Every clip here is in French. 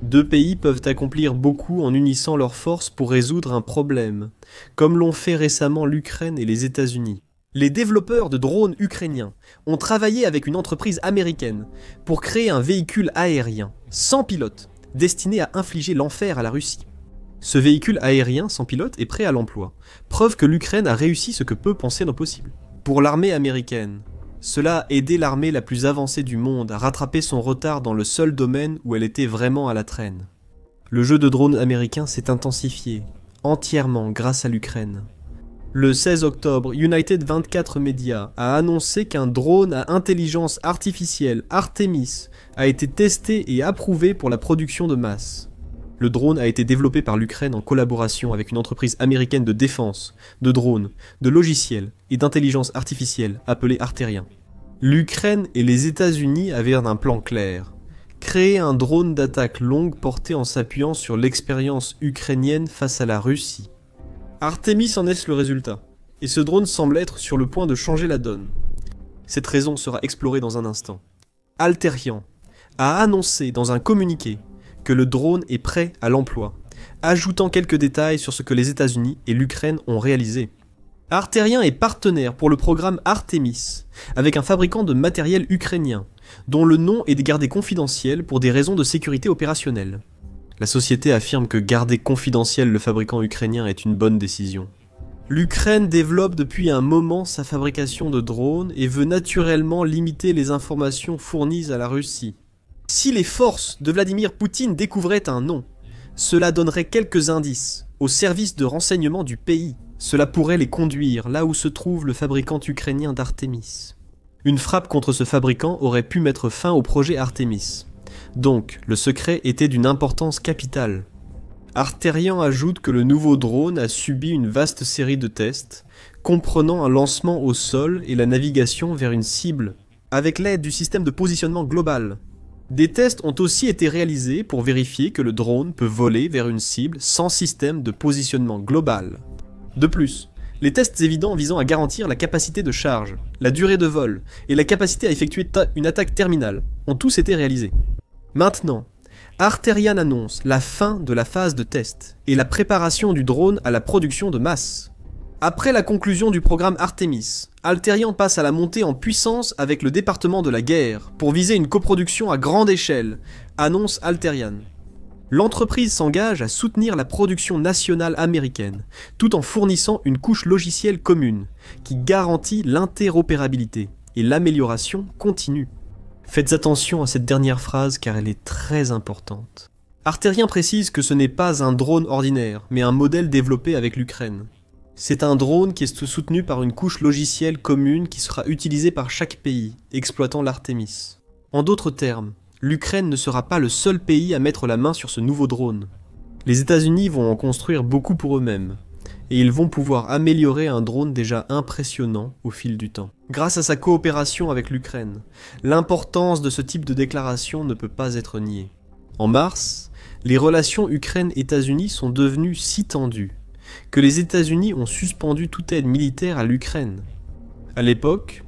Deux pays peuvent accomplir beaucoup en unissant leurs forces pour résoudre un problème, comme l'ont fait récemment l'Ukraine et les États-Unis. Les développeurs de drones ukrainiens ont travaillé avec une entreprise américaine pour créer un véhicule aérien, sans pilote, destiné à infliger l'enfer à la Russie. Ce véhicule aérien sans pilote est prêt à l'emploi, preuve que l'Ukraine a réussi ce que peu pensaient nos possibles. Pour l'armée américaine, cela a aidé l'armée la plus avancée du monde à rattraper son retard dans le seul domaine où elle était vraiment à la traîne. Le jeu de drones américain s'est intensifié, entièrement grâce à l'Ukraine. Le 16 octobre, United 24 Media a annoncé qu'un drone à intelligence artificielle Artemis a été testé et approuvé pour la production de masse. Le drone a été développé par l'Ukraine en collaboration avec une entreprise américaine de défense, de drones, de logiciels et d'intelligence artificielle appelée Arterion. L'Ukraine et les États-Unis avaient un plan clair. Créer un drone d'attaque longue porté en s'appuyant sur l'expérience ukrainienne face à la Russie. Artemis en est le résultat, et ce drone semble être sur le point de changer la donne. Cette raison sera explorée dans un instant. Arterion a annoncé dans un communiqué que le drone est prêt à l'emploi, ajoutant quelques détails sur ce que les États-Unis et l'Ukraine ont réalisé. Arterion est partenaire pour le programme Artemis, avec un fabricant de matériel ukrainien, dont le nom est gardé confidentiel pour des raisons de sécurité opérationnelle. La société affirme que garder confidentiel le fabricant ukrainien est une bonne décision. L'Ukraine développe depuis un moment sa fabrication de drones et veut naturellement limiter les informations fournies à la Russie. Si les forces de Vladimir Poutine découvraient un nom, cela donnerait quelques indices aux services de renseignement du pays. Cela pourrait les conduire là où se trouve le fabricant ukrainien d'Artemis. Une frappe contre ce fabricant aurait pu mettre fin au projet Artemis. Donc, le secret était d'une importance capitale. Arterion ajoute que le nouveau drone a subi une vaste série de tests, comprenant un lancement au sol et la navigation vers une cible, avec l'aide du système de positionnement global. Des tests ont aussi été réalisés pour vérifier que le drone peut voler vers une cible sans système de positionnement global. De plus, les tests évidents visant à garantir la capacité de charge, la durée de vol et la capacité à effectuer une attaque terminale ont tous été réalisés. Maintenant, Arterion annonce la fin de la phase de test et la préparation du drone à la production de masse. Après la conclusion du programme Artemis, Arterion passe à la montée en puissance avec le département de la guerre pour viser une coproduction à grande échelle, annonce Arterion. L'entreprise s'engage à soutenir la production nationale américaine, tout en fournissant une couche logicielle commune, qui garantit l'interopérabilité et l'amélioration continue. Faites attention à cette dernière phrase car elle est très importante. Arterion précise que ce n'est pas un drone ordinaire, mais un modèle développé avec l'Ukraine. C'est un drone qui est soutenu par une couche logicielle commune qui sera utilisée par chaque pays, exploitant l'Artemis. En d'autres termes, l'Ukraine ne sera pas le seul pays à mettre la main sur ce nouveau drone. Les États-Unis vont en construire beaucoup pour eux-mêmes, et ils vont pouvoir améliorer un drone déjà impressionnant au fil du temps. Grâce à sa coopération avec l'Ukraine, l'importance de ce type de déclaration ne peut pas être niée. En mars, les relations Ukraine-États-Unis sont devenues si tendues que les États-Unis ont suspendu toute aide militaire à l'Ukraine. À l'époque,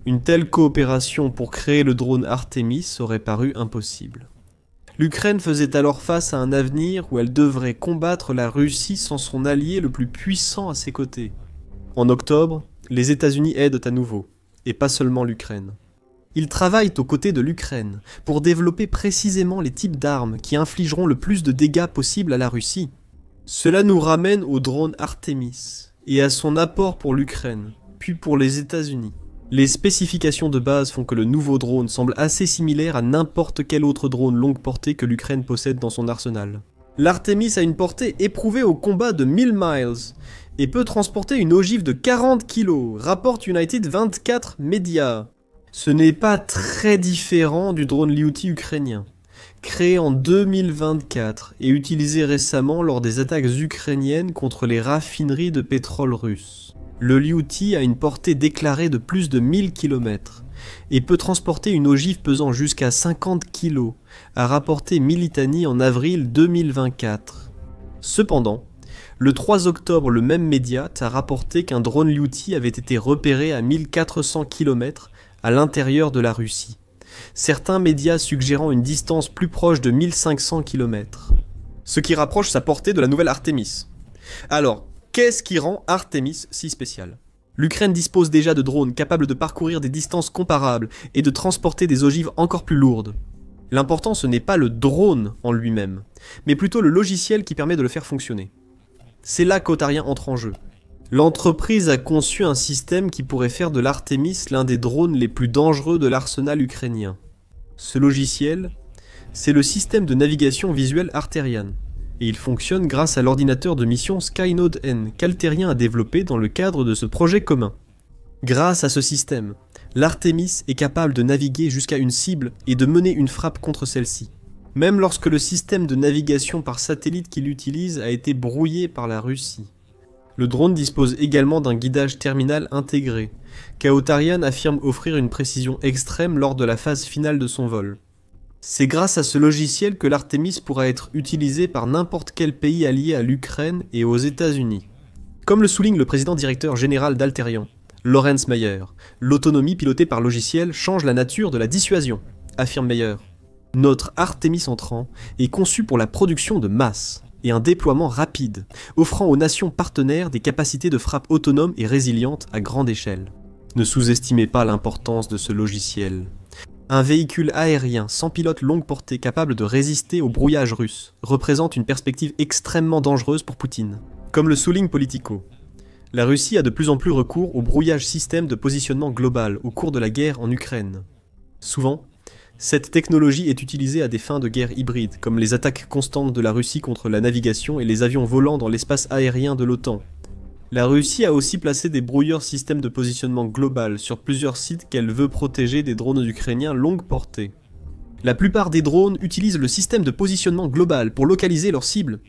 une telle coopération pour créer le drone Artemis aurait paru impossible. L'Ukraine faisait alors face à un avenir où elle devrait combattre la Russie sans son allié le plus puissant à ses côtés. En octobre, les États-Unis aident à nouveau, et pas seulement l'Ukraine. Ils travaillent aux côtés de l'Ukraine pour développer précisément les types d'armes qui infligeront le plus de dégâts possible à la Russie. Cela nous ramène au drone Artemis et à son apport pour l'Ukraine, puis pour les États-Unis. Les spécifications de base font que le nouveau drone semble assez similaire à n'importe quel autre drone longue portée que l'Ukraine possède dans son arsenal. L'Artemis a une portée éprouvée au combat de 1000 miles et peut transporter une ogive de 40 kg, rapporte United 24 Media. Ce n'est pas très différent du drone Lyuty ukrainien, créé en 2024 et utilisé récemment lors des attaques ukrainiennes contre les raffineries de pétrole russes. Le Lyuty a une portée déclarée de plus de 1000 km et peut transporter une ogive pesant jusqu'à 50 kg, a rapporté Militani en avril 2024. Cependant, le 3 octobre, le même média a rapporté qu'un drone Lyuty avait été repéré à 1400 km à l'intérieur de la Russie, certains médias suggérant une distance plus proche de 1500 km, ce qui rapproche sa portée de la nouvelle Artemis. Alors, qu'est-ce qui rend Artemis si spécial? L'Ukraine dispose déjà de drones capables de parcourir des distances comparables et de transporter des ogives encore plus lourdes. L'important, ce n'est pas le drone en lui-même, mais plutôt le logiciel qui permet de le faire fonctionner. C'est là qu'Otarien entre en jeu. L'entreprise a conçu un système qui pourrait faire de l'Artemis l'un des drones les plus dangereux de l'arsenal ukrainien. Ce logiciel, c'est le système de navigation visuelle Arterian, et il fonctionne grâce à l'ordinateur de mission Skynode N qu'Alterien a développé dans le cadre de ce projet commun. Grâce à ce système, l'Artemis est capable de naviguer jusqu'à une cible et de mener une frappe contre celle-ci, même lorsque le système de navigation par satellite qu'il utilise a été brouillé par la Russie. Le drone dispose également d'un guidage terminal intégré, qu'Otarian affirme offrir une précision extrême lors de la phase finale de son vol. C'est grâce à ce logiciel que l'Artemis pourra être utilisé par n'importe quel pays allié à l'Ukraine et aux États-Unis. Comme le souligne le président directeur général d'Alterian, Lorenz Mayer, l'autonomie pilotée par logiciel change la nature de la dissuasion, affirme Mayer. Notre Artemis entrant est conçu pour la production de masse et un déploiement rapide, offrant aux nations partenaires des capacités de frappe autonomes et résilientes à grande échelle. Ne sous-estimez pas l'importance de ce logiciel. Un véhicule aérien sans pilote longue portée capable de résister au brouillage russe représente une perspective extrêmement dangereuse pour Poutine. Comme le souligne Politico, la Russie a de plus en plus recours au brouillage système de positionnement global au cours de la guerre en Ukraine. Souvent, cette technologie est utilisée à des fins de guerre hybride, comme les attaques constantes de la Russie contre la navigation et les avions volants dans l'espace aérien de l'OTAN. La Russie a aussi placé des brouilleurs systèmes de positionnement global sur plusieurs sites qu'elle veut protéger des drones ukrainiens longue portée. La plupart des drones utilisent le système de positionnement global pour localiser leurs cibles.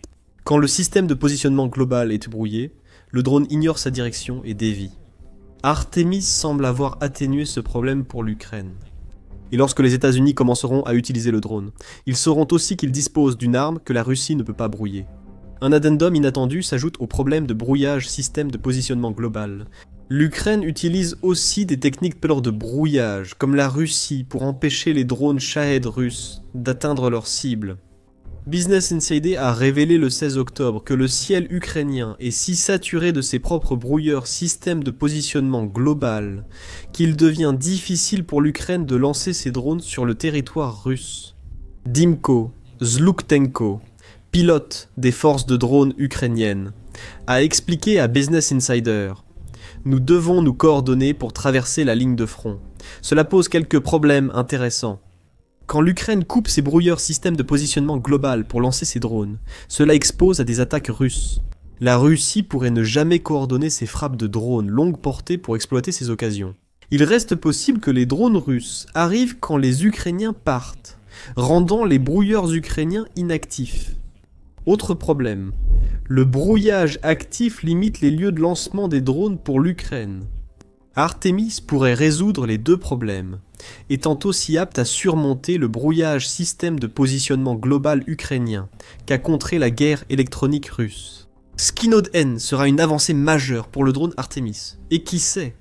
Quand le système de positionnement global est brouillé, le drone ignore sa direction et dévie. Artemis semble avoir atténué ce problème pour l'Ukraine. Et lorsque les États-Unis commenceront à utiliser le drone, ils sauront aussi qu'ils disposent d'une arme que la Russie ne peut pas brouiller. Un addendum inattendu s'ajoute au problème de brouillage système de positionnement global. L'Ukraine utilise aussi des techniques peur de brouillage, comme la Russie, pour empêcher les drones Shahed russes d'atteindre leurs cibles. Business Insider a révélé le 16 octobre que le ciel ukrainien est si saturé de ses propres brouilleurs systèmes de positionnement global qu'il devient difficile pour l'Ukraine de lancer ses drones sur le territoire russe. Dimko Zluktenko, pilote des forces de drones ukrainiennes, a expliqué à Business Insider « Nous devons nous coordonner pour traverser la ligne de front. Cela pose quelques problèmes intéressants. Quand l'Ukraine coupe ses brouilleurs systèmes de positionnement global pour lancer ses drones, cela expose à des attaques russes. La Russie pourrait ne jamais coordonner ses frappes de drones longue portée pour exploiter ces occasions. Il reste possible que les drones russes arrivent quand les Ukrainiens partent, rendant les brouilleurs ukrainiens inactifs. Autre problème, le brouillage actif limite les lieux de lancement des drones pour l'Ukraine. Artemis pourrait résoudre les deux problèmes, étant aussi apte à surmonter le brouillage système de positionnement global ukrainien qu'a contré la guerre électronique russe. Skynode N sera une avancée majeure pour le drone Artemis, et qui sait,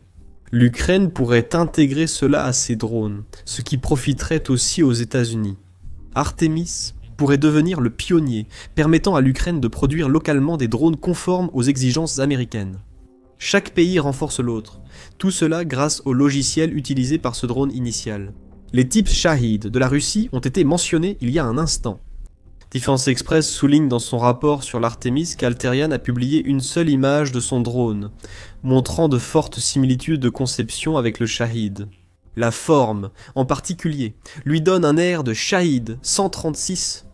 l'Ukraine pourrait intégrer cela à ses drones, ce qui profiterait aussi aux États-Unis. Artemis pourrait devenir le pionnier, permettant à l'Ukraine de produire localement des drones conformes aux exigences américaines. Chaque pays renforce l'autre, tout cela grâce au logiciel utilisé par ce drone initial. Les types Shahed de la Russie ont été mentionnés il y a un instant. Defense Express souligne dans son rapport sur l'Artemis qu'Alterian a publié une seule image de son drone, montrant de fortes similitudes de conception avec le Shahed. La forme, en particulier, lui donne un air de Shahed 136.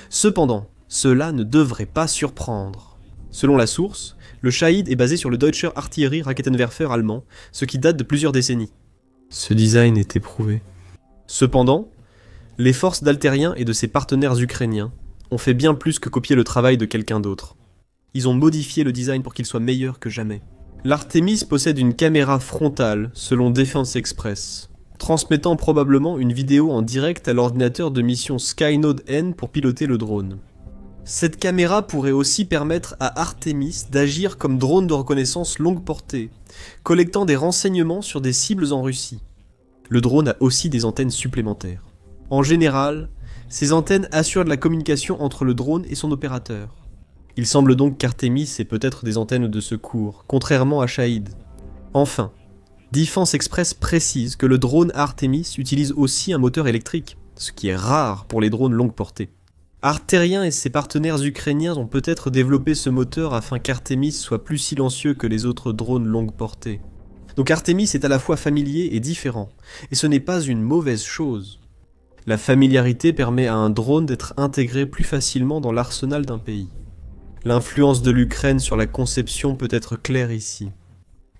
Cependant, cela ne devrait pas surprendre. Selon la source, le Shahed est basé sur le Deutscher Artillerie-Raketenwerfer allemand, ce qui date de plusieurs décennies. Ce design est éprouvé. Cependant, les forces d'Alterien et de ses partenaires ukrainiens ont fait bien plus que copier le travail de quelqu'un d'autre. Ils ont modifié le design pour qu'il soit meilleur que jamais. L'Artemis possède une caméra frontale, selon Defense Express, transmettant probablement une vidéo en direct à l'ordinateur de mission Skynode N pour piloter le drone. Cette caméra pourrait aussi permettre à Artemis d'agir comme drone de reconnaissance longue portée, collectant des renseignements sur des cibles en Russie. Le drone a aussi des antennes supplémentaires. En général, ces antennes assurent la communication entre le drone et son opérateur. Il semble donc qu'Artemis ait peut-être des antennes de secours, contrairement à Shahid. Enfin, Defense Express précise que le drone Artemis utilise aussi un moteur électrique, ce qui est rare pour les drones longue portée. Arterien et ses partenaires ukrainiens ont peut-être développé ce moteur afin qu'Artemis soit plus silencieux que les autres drones longue portée. Donc Artemis est à la fois familier et différent, et ce n'est pas une mauvaise chose. La familiarité permet à un drone d'être intégré plus facilement dans l'arsenal d'un pays. L'influence de l'Ukraine sur la conception peut être claire ici.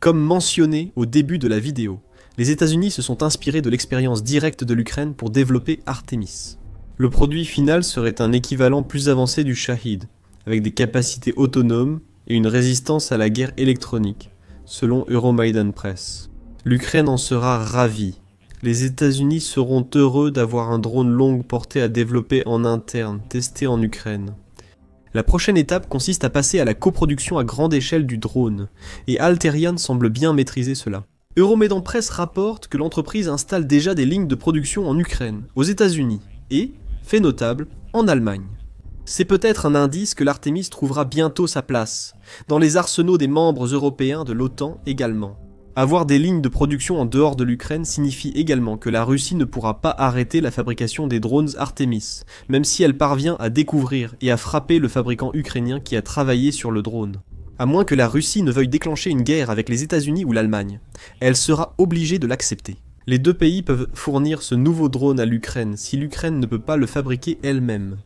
Comme mentionné au début de la vidéo, les États-Unis se sont inspirés de l'expérience directe de l'Ukraine pour développer Artemis. Le produit final serait un équivalent plus avancé du Shahid, avec des capacités autonomes et une résistance à la guerre électronique, selon Euromaidan Press. L'Ukraine en sera ravie. Les États-Unis seront heureux d'avoir un drone longue portée à développer en interne, testé en Ukraine. La prochaine étape consiste à passer à la coproduction à grande échelle du drone, et Alterian semble bien maîtriser cela. Euromaidan Press rapporte que l'entreprise installe déjà des lignes de production en Ukraine, aux États-Unis, et, fait notable, en Allemagne. C'est peut-être un indice que l'Artemis trouvera bientôt sa place, dans les arsenaux des membres européens de l'OTAN également. Avoir des lignes de production en dehors de l'Ukraine signifie également que la Russie ne pourra pas arrêter la fabrication des drones Artemis, même si elle parvient à découvrir et à frapper le fabricant ukrainien qui a travaillé sur le drone. À moins que la Russie ne veuille déclencher une guerre avec les États-Unis ou l'Allemagne, elle sera obligée de l'accepter. Les deux pays peuvent fournir ce nouveau drone à l'Ukraine si l'Ukraine ne peut pas le fabriquer elle-même.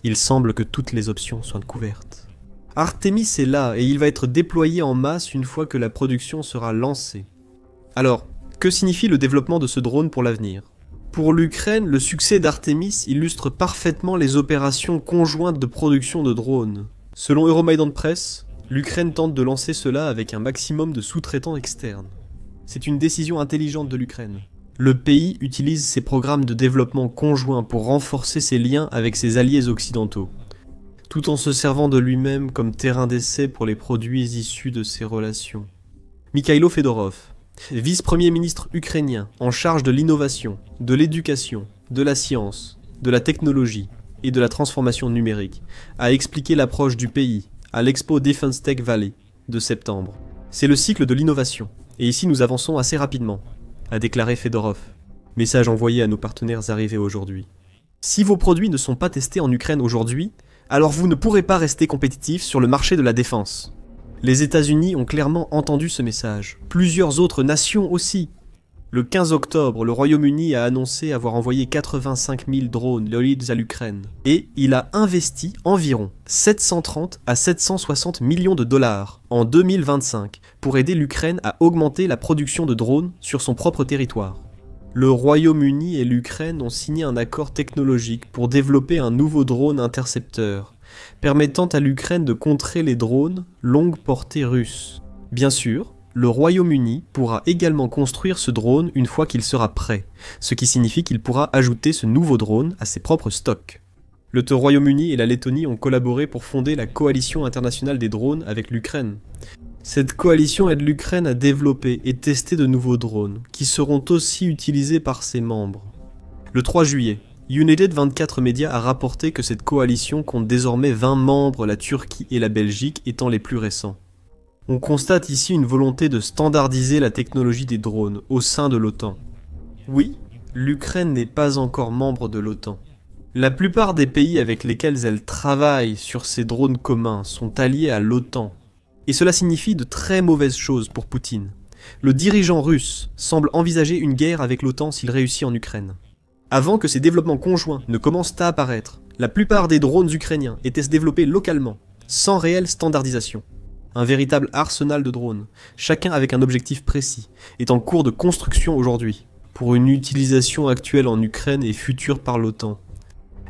Il semble que toutes les options soient couvertes. Artemis est là et il va être déployé en masse une fois que la production sera lancée. Alors, que signifie le développement de ce drone pour l'avenir ? Pour l'Ukraine, le succès d'Artemis illustre parfaitement les opérations conjointes de production de drones. Selon Euromaidan Press, l'Ukraine tente de lancer cela avec un maximum de sous-traitants externes. C'est une décision intelligente de l'Ukraine. Le pays utilise ses programmes de développement conjoints pour renforcer ses liens avec ses alliés occidentaux, tout en se servant de lui-même comme terrain d'essai pour les produits issus de ces relations. Mikhailo Fedorov, vice-premier ministre ukrainien en charge de l'innovation, de l'éducation, de la science, de la technologie et de la transformation numérique, a expliqué l'approche du pays à l'Expo Defense Tech Valley de septembre. C'est le cycle de l'innovation, et ici nous avançons assez rapidement, a déclaré Fedorov. Message envoyé à nos partenaires arrivés aujourd'hui. Si vos produits ne sont pas testés en Ukraine aujourd'hui, alors vous ne pourrez pas rester compétitif sur le marché de la défense. Les États-Unis ont clairement entendu ce message. Plusieurs autres nations aussi. Le 15 octobre, le Royaume-Uni a annoncé avoir envoyé 85 000 drones Leopards à l'Ukraine. Et il a investi environ 730 à 760 millions de dollars en 2025 pour aider l'Ukraine à augmenter la production de drones sur son propre territoire. Le Royaume-Uni et l'Ukraine ont signé un accord technologique pour développer un nouveau drone intercepteur, permettant à l'Ukraine de contrer les drones longue portée russes. Bien sûr, le Royaume-Uni pourra également construire ce drone une fois qu'il sera prêt, ce qui signifie qu'il pourra ajouter ce nouveau drone à ses propres stocks. Le Royaume-Uni et la Lettonie ont collaboré pour fonder la Coalition internationale des drones avec l'Ukraine. Cette coalition aide l'Ukraine à développer et tester de nouveaux drones, qui seront aussi utilisés par ses membres. Le 3 juillet, United 24 Media a rapporté que cette coalition compte désormais 20 membres, la Turquie et la Belgique étant les plus récents. On constate ici une volonté de standardiser la technologie des drones au sein de l'OTAN. Oui, l'Ukraine n'est pas encore membre de l'OTAN. La plupart des pays avec lesquels elle travaille sur ces drones communs sont alliés à l'OTAN. Et cela signifie de très mauvaises choses pour Poutine. Le dirigeant russe semble envisager une guerre avec l'OTAN s'il réussit en Ukraine. Avant que ces développements conjoints ne commencent à apparaître, la plupart des drones ukrainiens étaient développés localement, sans réelle standardisation. Un véritable arsenal de drones, chacun avec un objectif précis, est en cours de construction aujourd'hui, pour une utilisation actuelle en Ukraine et future par l'OTAN.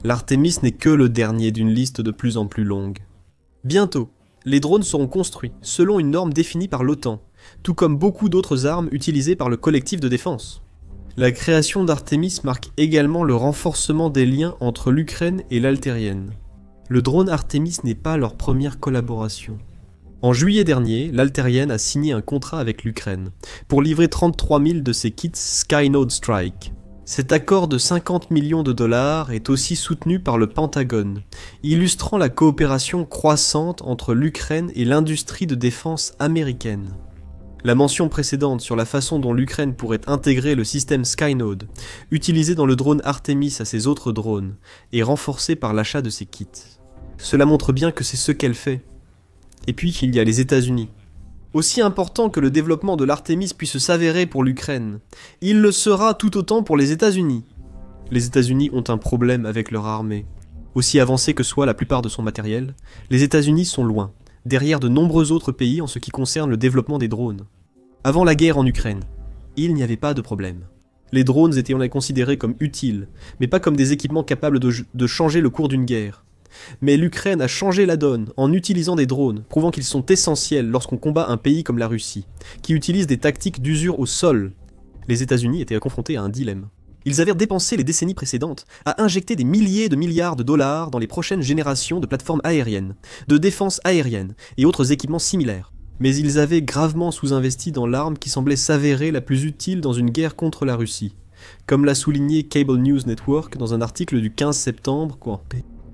L'Artemis n'est que le dernier d'une liste de plus en plus longue. Bientôt, les drones seront construits selon une norme définie par l'OTAN, tout comme beaucoup d'autres armes utilisées par le collectif de défense. La création d'Artemis marque également le renforcement des liens entre l'Ukraine et l'Altérienne. Le drone Artemis n'est pas leur première collaboration. En juillet dernier, l'Altérienne a signé un contrat avec l'Ukraine pour livrer 33 000 de ses kits Skynode Strike. Cet accord de 50 millions de dollars est aussi soutenu par le Pentagone, illustrant la coopération croissante entre l'Ukraine et l'industrie de défense américaine. La mention précédente sur la façon dont l'Ukraine pourrait intégrer le système Skynode, utilisé dans le drone Artemis à ses autres drones, est renforcée par l'achat de ces kits. Cela montre bien que c'est ce qu'elle fait. Et puis il y a les États-Unis. Aussi important que le développement de l'Artemis puisse s'avérer pour l'Ukraine, il le sera tout autant pour les États-Unis. Les États-Unis ont un problème avec leur armée. Aussi avancée que soit la plupart de son matériel, les États-Unis sont loin, derrière de nombreux autres pays en ce qui concerne le développement des drones. Avant la guerre en Ukraine, il n'y avait pas de problème. Les drones étaient considérés comme utiles, mais pas comme des équipements capables de changer le cours d'une guerre. Mais l'Ukraine a changé la donne en utilisant des drones, prouvant qu'ils sont essentiels lorsqu'on combat un pays comme la Russie, qui utilise des tactiques d'usure au sol. Les États-Unis étaient confrontés à un dilemme. Ils avaient dépensé les décennies précédentes à injecter des milliers de milliards de dollars dans les prochaines générations de plateformes aériennes, de défense aérienne et autres équipements similaires. Mais ils avaient gravement sous-investi dans l'arme qui semblait s'avérer la plus utile dans une guerre contre la Russie, comme l'a souligné Cable News Network dans un article du 15 septembre.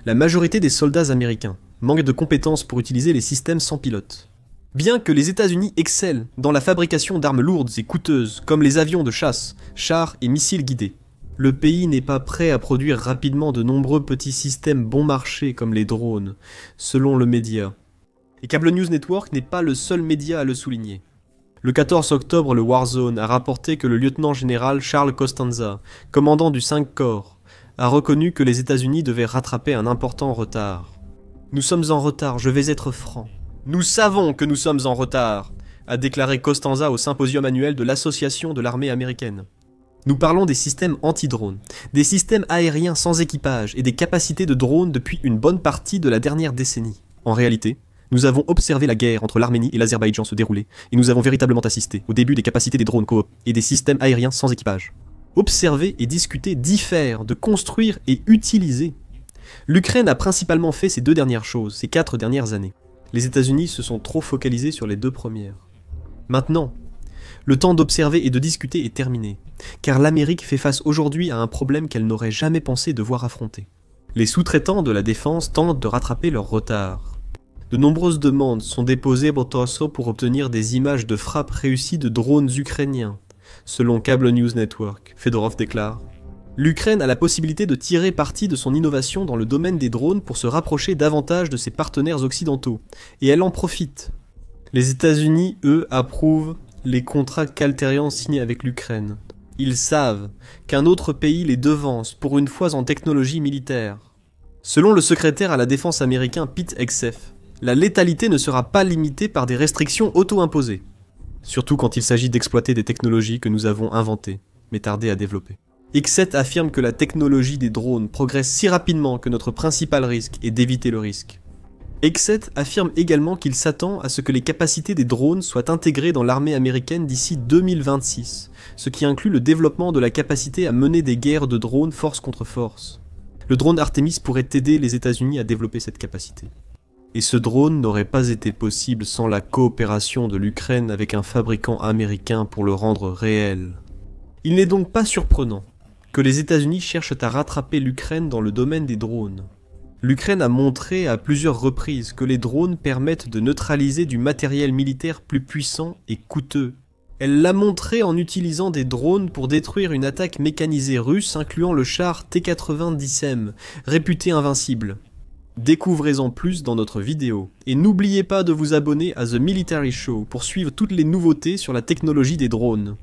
La majorité des soldats américains manquent de compétences pour utiliser les systèmes sans pilote. Bien que les États-Unis excellent dans la fabrication d'armes lourdes et coûteuses, comme les avions de chasse, chars et missiles guidés, le pays n'est pas prêt à produire rapidement de nombreux petits systèmes bon marché comme les drones, selon le média. Et Cable News Network n'est pas le seul média à le souligner. Le 14 octobre, le Warzone a rapporté que le lieutenant-général Charles Costanza, commandant du 5 corps, a reconnu que les États-Unis devaient rattraper un important retard. « Nous sommes en retard, je vais être franc. Nous savons que nous sommes en retard », a déclaré Costanza au symposium annuel de l'Association de l'armée américaine. Nous parlons des systèmes anti-drones, des systèmes aériens sans équipage et des capacités de drones depuis une bonne partie de la dernière décennie. En réalité, nous avons observé la guerre entre l'Arménie et l'Azerbaïdjan se dérouler, et nous avons véritablement assisté au début des capacités des drones coop et des systèmes aériens sans équipage. Observer et discuter diffère de construire et utiliser. L'Ukraine a principalement fait ces deux dernières choses, ces 4 dernières années. Les États-Unis se sont trop focalisés sur les 2 premières. Maintenant, le temps d'observer et de discuter est terminé, car l'Amérique fait face aujourd'hui à un problème qu'elle n'aurait jamais pensé devoir affronter. Les sous-traitants de la défense tentent de rattraper leur retard. De nombreuses demandes sont déposées pour obtenir des images de frappes réussies de drones ukrainiens. Selon Cable News Network, Fedorov déclare « L'Ukraine a la possibilité de tirer parti de son innovation dans le domaine des drones pour se rapprocher davantage de ses partenaires occidentaux, et elle en profite. Les États-Unis, eux, approuvent les contrats qu'Alterian signe avec l'Ukraine. Ils savent qu'un autre pays les devance pour une fois en technologie militaire. Selon le secrétaire à la défense américain Pete Hegseth, la létalité ne sera pas limitée par des restrictions auto-imposées. Surtout quand il s'agit d'exploiter des technologies que nous avons inventées, mais tardé à développer. Hegseth affirme que la technologie des drones progresse si rapidement que notre principal risque est d'éviter le risque. Hegseth affirme également qu'il s'attend à ce que les capacités des drones soient intégrées dans l'armée américaine d'ici 2026, ce qui inclut le développement de la capacité à mener des guerres de drones force contre force. Le drone Artemis pourrait aider les États-Unis à développer cette capacité. Et ce drone n'aurait pas été possible sans la coopération de l'Ukraine avec un fabricant américain pour le rendre réel. Il n'est donc pas surprenant que les États-Unis cherchent à rattraper l'Ukraine dans le domaine des drones. L'Ukraine a montré à plusieurs reprises que les drones permettent de neutraliser du matériel militaire plus puissant et coûteux. Elle l'a montré en utilisant des drones pour détruire une attaque mécanisée russe incluant le char T-90M, réputé invincible. Découvrez-en plus dans notre vidéo. Et n'oubliez pas de vous abonner à The Military Show pour suivre toutes les nouveautés sur la technologie des drones.